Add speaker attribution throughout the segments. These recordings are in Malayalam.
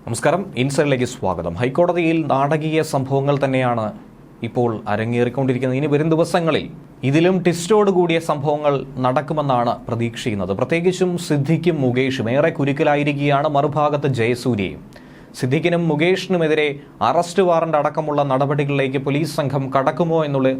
Speaker 1: നമസ്കാരം, ഇൻസൈഡിലേക്ക് സ്വാഗതം. ഹൈക്കോടതിയിൽ നാടകീയ സംഭവങ്ങൾ തന്നെയാണ് ഇപ്പോൾ അരങ്ങേറിക്കൊണ്ടിരിക്കുന്നത്. ഇനി വരും ദിവസങ്ങളിൽ ഇതിലും ട്വിസ്റ്റോട് കൂടിയ സംഭവങ്ങൾ നടക്കുമെന്നാണ് പ്രതീക്ഷിക്കുന്നത്. പ്രത്യേകിച്ചും സിദ്ദിഖും മുകേഷും ഏറെ കുരുക്കിലായിരിക്കുകയാണ്. മറുഭാഗത്ത് ജയസൂര്യയും. സിദ്ദിഖിനും മുകേഷിനുമെതിരെ അറസ്റ്റ് വാറന്റ് അടക്കമുള്ള നടപടികളിലേക്ക് പോലീസ് സംഘം കടക്കുമോ എന്നുള്ള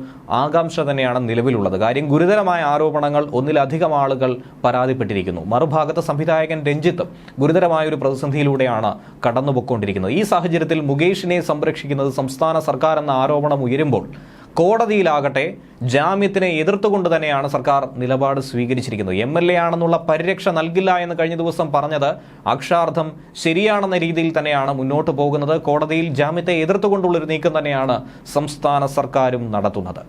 Speaker 1: ആകാംക്ഷ തന്നെയാണ് നിലവിലുള്ളത്. കാര്യം ഗുരുതരമായ ആരോപണങ്ങൾ ഒന്നിലധികം ആളുകൾ പരാതിപ്പെട്ടിരിക്കുന്നു. മറുഭാഗത്ത് സംവിധായകൻ രഞ്ജിത്തും ഗുരുതരമായൊരു പ്രതിസന്ധിയിലൂടെയാണ് കടന്നുപോയിക്കൊണ്ടിരിക്കുന്നത്. ഈ സാഹചര്യത്തിൽ മുകേഷിനെ സംരക്ഷിക്കുന്നത് സംസ്ഥാന സർക്കാർ എന്ന ആരോപണം ഉയരുമ്പോൾ കോടതിയിലാകട്ടെ ജാമ്യത്തിനെ എതിർത്തുകൊണ്ട് തന്നെയാണ് സർക്കാർ നിലപാട് സ്വീകരിച്ചിരിക്കുന്നത്. MLA ആണെന്നുള്ള പരിരക്ഷ നൽകില്ല എന്ന് കഴിഞ്ഞ ദിവസം പറഞ്ഞത് അക്ഷരാർത്ഥം ശരിയാണെന്ന രീതിയിൽ തന്നെയാണ് മുന്നോട്ട് പോകുന്നത്. കോടതിയിൽ ജാമ്യത്തെ എതിർത്തുകൊണ്ടുള്ളൊരു നീക്കം തന്നെയാണ് സംസ്ഥാന സർക്കാരും നടത്തുന്നത്.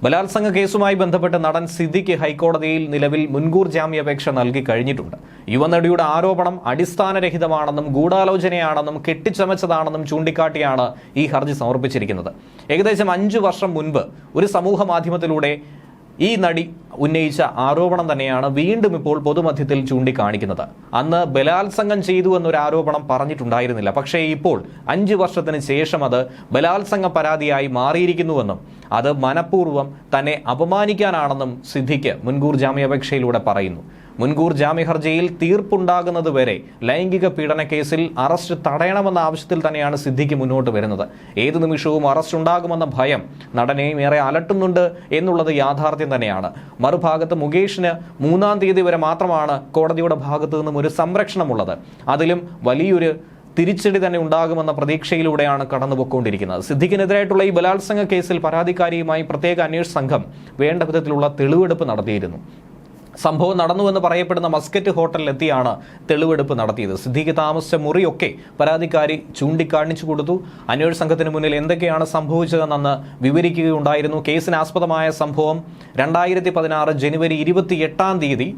Speaker 1: ബലാത്സംഗ കേസുമായി ബന്ധപ്പെട്ട് നടൻ സിദ്ദിഖ് ഹൈക്കോടതിയിൽ നിലവിൽ മുൻകൂർ ജാമ്യാപേക്ഷ നൽകി കഴിഞ്ഞിട്ടുണ്ട്. യുവനടിയുടെ ആരോപണം അടിസ്ഥാനരഹിതമാണെന്നും ഗൂഢാലോചനയാണെന്നും കെട്ടിച്ചമച്ചതാണെന്നും ചൂണ്ടിക്കാട്ടിയാണ് ഈ ഹർജി സമർപ്പിച്ചിരിക്കുന്നത്. ഏകദേശം 5 വർഷം മുൻപ് ഒരു സമൂഹ മാധ്യമത്തിലൂടെ ഈ നടി ഉന്നയിച്ച ആരോപണം തന്നെയാണ് വീണ്ടും ഇപ്പോൾ പൊതുമധ്യത്തിൽ ചൂണ്ടിക്കാണിക്കുന്നത്. അന്ന് ബലാത്സംഗം ചെയ്തു എന്നൊരു ആരോപണം പറഞ്ഞിട്ടുണ്ടായിരുന്നില്ല. പക്ഷേ ഇപ്പോൾ 5 വർഷത്തിന് ശേഷം അത് ബലാത്സംഗ പരാതിയായി മാറിയിരിക്കുന്നുവെന്നും അത് മനഃപൂർവ്വം തന്നെ അപമാനിക്കാനാണെന്നും സിദ്ദിഖ് മുൻകൂർ ജാമ്യാപേക്ഷയിലൂടെ പറയുന്നു. മുൻകൂർ ജാമ്യ ഹർജിയിൽ തീർപ്പുണ്ടാകുന്നതുവരെ ലൈംഗിക പീഡന കേസിൽ അറസ്റ്റ് തടയണമെന്ന ആവശ്യത്തിൽ തന്നെയാണ് സിദ്ദിഖ് മുന്നോട്ട് വരുന്നത്. ഏതു നിമിഷവും അറസ്റ്റ് ഉണ്ടാകുമെന്ന ഭയം നടനെയും ഏറെ അലട്ടുന്നുണ്ട് എന്നുള്ളത് യാഥാർത്ഥ്യം തന്നെയാണ്. മറുഭാഗത്ത് മുകേഷിന് 3-ാം തീയതി വരെ മാത്രമാണ് കോടതിയുടെ ഭാഗത്തു നിന്നും ഒരു സംരക്ഷണമുള്ളത്. അതിലും വലിയൊരു തിരിച്ചടി തന്നെ ഉണ്ടാകുമെന്ന പ്രതീക്ഷയിലൂടെയാണ് കടന്നുപോയിക്കൊണ്ടിരിക്കുന്നത്. സിദ്ദിഖിനെതിരായിട്ടുള്ള ഈ ബലാത്സംഗ കേസിൽ പരാതിക്കാരിയുമായി പ്രത്യേക അന്വേഷണ സംഘം വേണ്ട വിധത്തിലുള്ള തെളിവെടുപ്പ് നടത്തിയിരുന്നു. സംഭവം നടന്നുവെന്ന് പറയപ്പെടുന്ന മസ്കറ്റ് ഹോട്ടലിലെത്തിയാണ് തെളിവെടുപ്പ് നടത്തിയത്. സിദ്ദിഖ് താമസിച്ച മുറിയൊക്കെ പരാതിക്കാരി ചൂണ്ടിക്കാണിച്ചു കൊടുത്തു. അന്വേഷണ സംഘത്തിന് മുന്നിൽ എന്തൊക്കെയാണ് സംഭവിച്ചതെന്ന് വിവരിക്കുകയുണ്ടായിരുന്നു. കേസിനാസ്പദമായ സംഭവം 2016 ജനുവരി 28-ാം തീയതി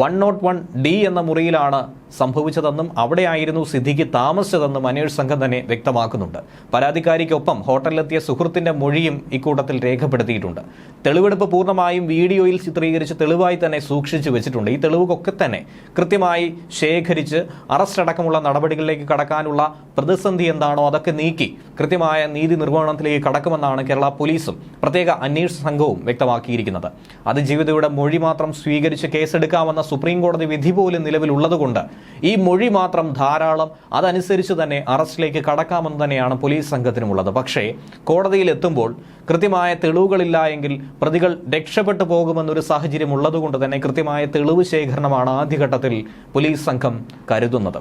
Speaker 1: 101D എന്ന മുറിയിലാണ് സംഭവിച്ചതെന്നും അവിടെയായിരുന്നു സിദ്ദിഖ് താമസിച്ചതെന്നും അന്വേഷണ സംഘം തന്നെ വ്യക്തമാക്കുന്നുണ്ട്. പരാതിക്കാരിക്കൊപ്പം ഹോട്ടലിലെത്തിയ സുഹൃത്തിന്റെ മൊഴിയും ഇക്കൂട്ടത്തിൽ രേഖപ്പെടുത്തിയിട്ടുണ്ട്. തെളിവെടുപ്പ് പൂർണ്ണമായും വീഡിയോയിൽ ചിത്രീകരിച്ച് തെളിവായി തന്നെ സൂക്ഷിച്ചു വെച്ചിട്ടുണ്ട്. ഈ തെളിവുകളൊക്കെ തന്നെ കൃത്യമായി ശേഖരിച്ച് അറസ്റ്റ് അടക്കമുള്ള നടപടികളിലേക്ക് കടക്കാനുള്ള പ്രതിസന്ധി എന്താണോ അതൊക്കെ നീക്കി കൃത്യമായ നീതി നിർവഹണത്തിലേക്ക് കടക്കുമെന്നാണ് കേരള പോലീസും പ്രത്യേക അന്വേഷണ സംഘവും വ്യക്തമാക്കിയിരിക്കുന്നത്. അതിജീവിതയുടെ മൊഴി മാത്രം സ്വീകരിച്ച് കേസെടുക്കാമെന്ന സുപ്രീം കോടതി വിധി പോലും നിലവിലുള്ളതുകൊണ്ട് ഈ മൊഴി മാത്രം ധാരാളം, അതനുസരിച്ച് തന്നെ അറസ്റ്റിലേക്ക് കടക്കാമെന്ന് തന്നെയാണ് പോലീസ് സംഘത്തിനുമുള്ളത്. പക്ഷേ കോടതിയിൽ എത്തുമ്പോൾ കൃത്യമായ തെളിവുകളില്ല എങ്കിൽ പ്രതികൾ രക്ഷപ്പെട്ടു പോകുമെന്നൊരു സാഹചര്യം ഉള്ളതുകൊണ്ട് തന്നെ കൃത്യമായ തെളിവ് ശേഖരണമാണ് ആദ്യഘട്ടത്തിൽ പോലീസ് സംഘം കരുതുന്നത്.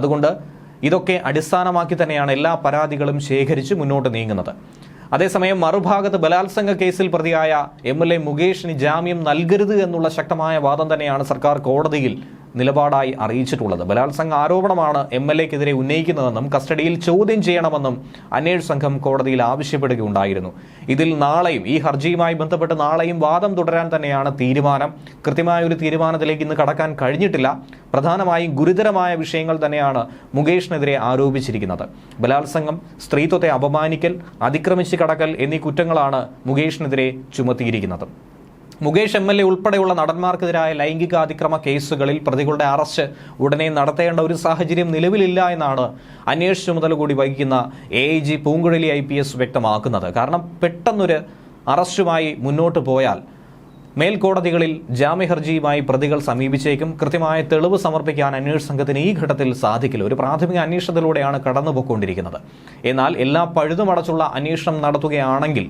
Speaker 1: അതുകൊണ്ട് ഇതൊക്കെ അടിസ്ഥാനമാക്കി തന്നെയാണ് എല്ലാ പരാതികളും ശേഖരിച്ച് മുന്നോട്ട് നീങ്ങുന്നത്. അതേസമയം മറുഭാഗത്ത് ബലാത്സംഗ കേസിൽ പ്രതിയായ MLA മുകേഷിന് ജാമ്യം നൽകരുത് എന്നുള്ള ശക്തമായ വാദം തന്നെയാണ് സർക്കാർ കോടതിയിൽ നിലപാടായി അറിയിച്ചിട്ടുള്ളത്. ബലാത്സംഗ ആരോപണമാണ് MLAക്കെതിരെ ഉന്നയിക്കുന്നതെന്നും കസ്റ്റഡിയിൽ ചോദ്യം ചെയ്യണമെന്നും അന്വേഷണ സംഘം കോടതിയിൽ ആവശ്യപ്പെടുകയുണ്ടായിരുന്നു. ഇതിൽ നാളെയും ഈ ഹർജിയുമായി ബന്ധപ്പെട്ട് നാളെയും വാദം തുടരാൻ തന്നെയാണ് തീരുമാനം. കൃത്യമായൊരു തീരുമാനത്തിലേക്ക് ഇന്ന് കടക്കാൻ കഴിഞ്ഞിട്ടില്ല. പ്രധാനമായും ഗുരുതരമായ വിഷയങ്ങൾ തന്നെയാണ് മുകേഷിനെതിരെ ആരോപിച്ചിരിക്കുന്നത്. ബലാത്സംഗം, സ്ത്രീത്വത്തെ അപമാനിക്കൽ, അതിക്രമിച്ച് കടക്കൽ എന്നീ കുറ്റങ്ങളാണ് മുകേഷിനെതിരെ ചുമത്തിയിരിക്കുന്നത്. മുകേഷ് MLA ഉൾപ്പെടെയുള്ള നടന്മാർക്കെതിരായ ലൈംഗിക അതിക്രമ കേസുകളിൽ പ്രതികളുടെ അറസ്റ്റ് ഉടനെ നടത്തേണ്ട ഒരു സാഹചര്യം നിലവിലില്ല എന്നാണ് അന്വേഷണ ചുമതല കൂടി വഹിക്കുന്ന AIG പൂങ്കുഴലി IPS വ്യക്തമാക്കുന്നത്. കാരണം പെട്ടെന്നൊരു അറസ്റ്റുമായി മുന്നോട്ട് പോയാൽ മേൽക്കോടതികളിൽ ജാമ്യഹർജിയുമായി പ്രതികൾ സമീപിച്ചേക്കും. കൃത്യമായ തെളിവ് സമർപ്പിക്കാൻ അന്വേഷണ സംഘത്തിന് ഈ ഘട്ടത്തിൽ സാധിക്കില്ല. ഒരു പ്രാഥമിക അന്വേഷണത്തിലൂടെയാണ് കടന്നുപോയിക്കൊണ്ടിരിക്കുന്നത്. എന്നാൽ എല്ലാ പഴുതുമടച്ചുള്ള അന്വേഷണം നടത്തുകയാണെങ്കിൽ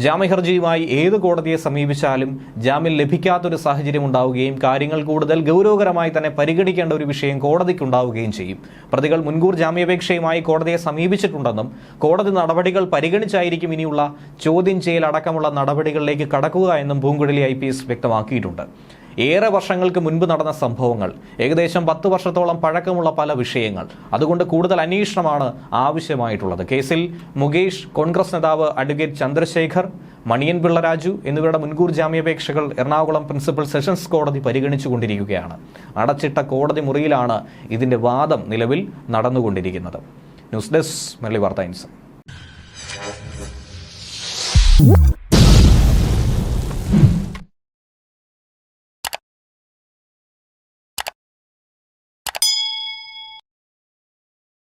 Speaker 1: ജാമ്യഹർജിയുമായി ഏത് കോടതിയെ സമീപിച്ചാലും ജാമ്യം ലഭിക്കാത്തൊരു സാഹചര്യം ഉണ്ടാവുകയും കാര്യങ്ങൾ കൂടുതൽ ഗൗരവകരമായി തന്നെ പരിഗണിക്കേണ്ട ഒരു വിഷയം കോടതിക്കുണ്ടാവുകയും ചെയ്യും. പ്രതികൾ മുൻകൂർ ജാമ്യാപേക്ഷയുമായി കോടതിയെ സമീപിച്ചിട്ടുണ്ടെന്നും കോടതി നടപടികൾ പരിഗണിച്ചായിരിക്കും ഇനിയുള്ള ചോദ്യം ചെയ്യൽ അടക്കമുള്ള നടപടികളിലേക്ക് കടക്കുക എന്നും പൂങ്കുഴലി IPS വ്യക്തമാക്കിയിട്ടുണ്ട്. ഏറെ വർഷങ്ങൾക്ക് മുൻപ് നടന്ന സംഭവങ്ങൾ, ഏകദേശം 10 വർഷത്തോളം പഴക്കമുള്ള പല വിഷയങ്ങൾ, അതുകൊണ്ട് കൂടുതൽ അന്വേഷണമാണ് ആവശ്യമായിട്ടുള്ളത്. കേസിൽ മുകേഷ്, കോൺഗ്രസ് നേതാവ് അഡ്വക്കേറ്റ് ചന്ദ്രശേഖർ, മണിയൻ പിള്ള രാജു എന്നിവരുടെ മുൻകൂർ ജാമ്യാപേക്ഷകൾ എറണാകുളം പ്രിൻസിപ്പൽ സെഷൻസ് കോടതി പരിഗണിച്ചുകൊണ്ടിരിക്കുകയാണ്. അടച്ചിട്ട കോടതി മുറിയിലാണ് ഇതിന്റെ വാദം നിലവിൽ നടന്നുകൊണ്ടിരിക്കുന്നത്. ന്യൂസ് ഡെസ്ക് മലയാളി വാർത്ത ഇൻസൈഡ്.